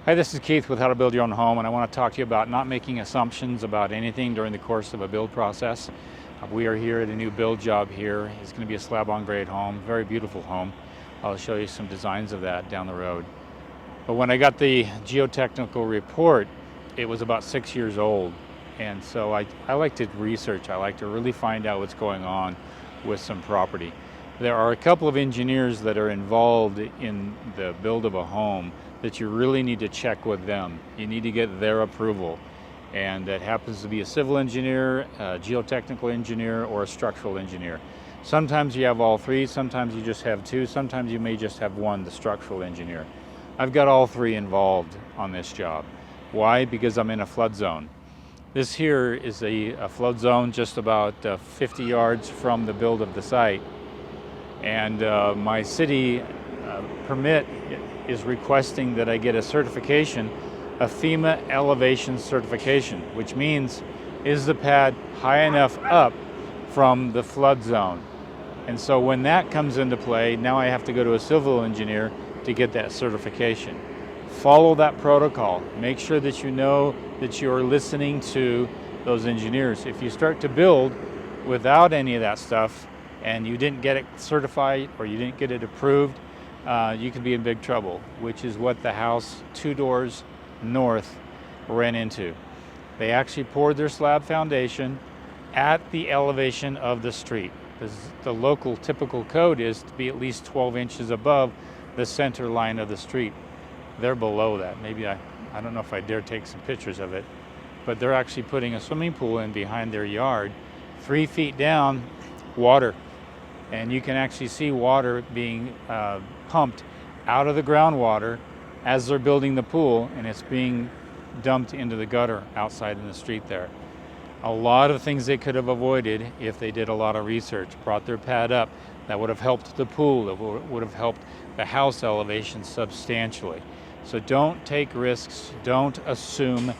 Hi, this is Keith with How to Build Your Own Home, and I want to talk to you about not making assumptions about anything during the course of a build process. We are here at a new build job here. It's going to be a slab-on-grade home, very beautiful home. I'll show you some designs of that down the road. But when I got the geotechnical report, it was about 6 years old. And so I like to research. I like to really find out what's going on with some property. There are a couple of engineers that are involved in the build of a home that you really need to check with them. You need to get their approval. And that happens to be a civil engineer, a geotechnical engineer, or a structural engineer. Sometimes you have all three, sometimes you just have two, sometimes you may just have one, the structural engineer. I've got all three involved on this job. Why? Because I'm in a flood zone. This here is a flood zone just about 50 yards from the build of the site. And my city permit is requesting that I get a certification, a FEMA elevation certification, which means is the pad high enough up from the flood zone? And so when that comes into play, now I have to go to a civil engineer to get that certification. Follow that protocol. Make sure that you know that you're listening to those engineers. If you start to build without any of that stuff and you didn't get it certified or you didn't get it approved, you could be in big trouble, which is what the house 2 doors north ran into. They actually poured their slab foundation at the elevation of the street. The local typical code is to be at least 12 inches above the center line of the street. They're below that. Maybe I don't know if I dare take some pictures of it, but they're actually putting a swimming pool in behind their yard, 3 feet down, water. And you can actually see water being pumped out of the groundwater as they're building the pool, and it's being dumped into the gutter outside in the street there. A lot of things they could have avoided if they did a lot of research, brought their pad up. That would have helped the pool, it would have helped the house elevation substantially. So don't take risks, don't assume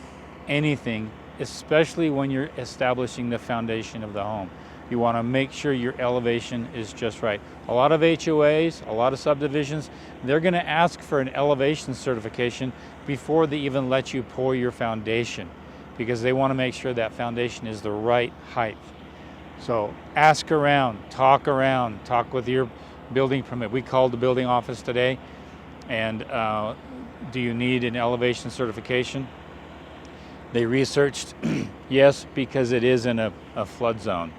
anything, especially when you're establishing the foundation of the home. You want to make sure your elevation is just right. A lot of HOAs, a lot of subdivisions, they're going to ask for an elevation certification before they even let you pour your foundation, because they want to make sure that foundation is the right height. So ask around, talk with your building permit. We called the building office today, and do you need an elevation certification? They researched, yes, because it is in a flood zone.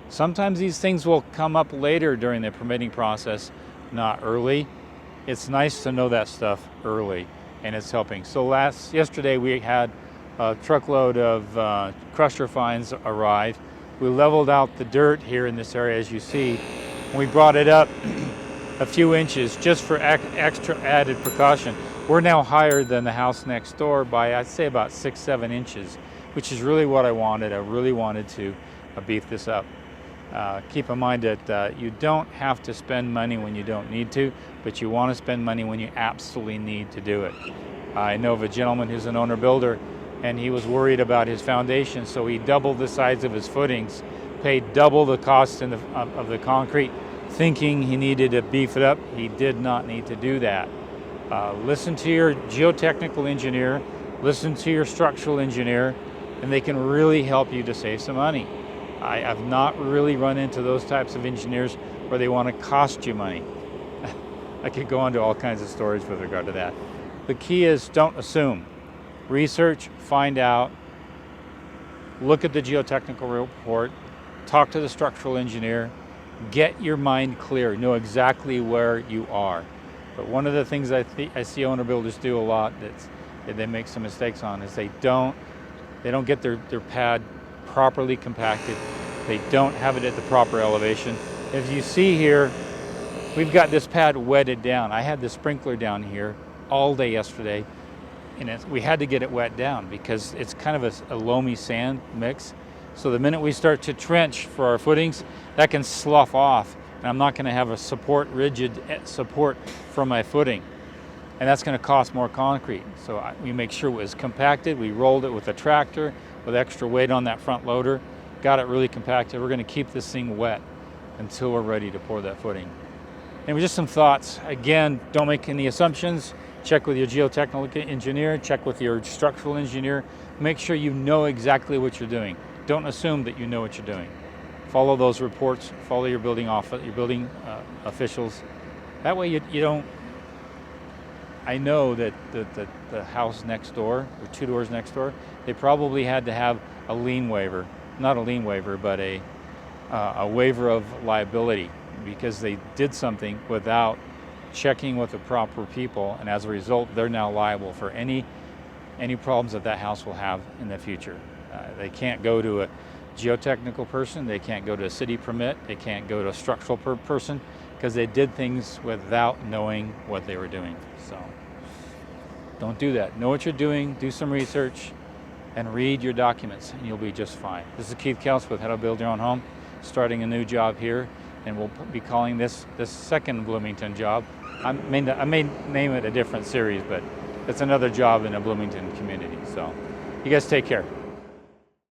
Sometimes these things will come up later during the permitting process, not early. It's nice to know that stuff early, and it's helping. So yesterday we had a truckload of crusher fines arrive. We leveled out the dirt here in this area, as you see, and we brought it up a few inches just for extra added precaution. We're now higher than the house next door by, I'd say, about 6-7 inches, which is really what I wanted. I really wanted to beef this up. Keep in mind that you don't have to spend money when you don't need to, but you want to spend money when you absolutely need to do it. I know of a gentleman who's an owner-builder, and he was worried about his foundation, so he doubled the size of his footings, paid double the cost of the concrete, thinking he needed to beef it up. He did not need to do that. Listen to your geotechnical engineer, listen to your structural engineer, and they can really help you to save some money. I have not really run into those types of engineers where they want to cost you money. I could go into all kinds of stories with regard to that. The key is don't assume. Research, find out, look at the geotechnical report, talk to the structural engineer, get your mind clear, know exactly where you are. But one of the things I see owner builders do a lot that they make some mistakes on is they don't get their pad properly compacted. They don't have it at the proper elevation. As you see here, we've got this pad wetted down. I had the sprinkler down here all day yesterday, and we had to get it wet down because it's kind of a loamy sand mix. So the minute we start to trench for our footings, that can slough off, and I'm not going to have a rigid support for my footing. And that's going to cost more concrete. So we make sure it was compacted. We rolled it with a tractor with extra weight on that front loader, got it really compacted. We're going to keep this thing wet until we're ready to pour that footing. And just some thoughts. Again, don't make any assumptions. check with your geotechnical engineer, check with your structural engineer. Make sure you know exactly what you're doing. Don't assume that you know what you're doing. Follow those reports, follow your building officials. That way you don't. I know that the house next door, or 2 doors next door, they probably had to have a lien waiver, not a lien waiver, but a waiver of liability, because they did something without checking with the proper people, and as a result, they're now liable for any problems that house will have in the future. They can't go to a geotechnical person, they can't go to a city permit, they can't go to a structural person, because they did things without knowing what they were doing. So don't do that. Know what you're doing, do some research, and read your documents, and you'll be just fine. This is Keith Kels with How to Build Your Own Home, starting a new job here, and we'll be calling this second Bloomington job. I may name it a different series, but it's another job in a Bloomington community. So you guys take care.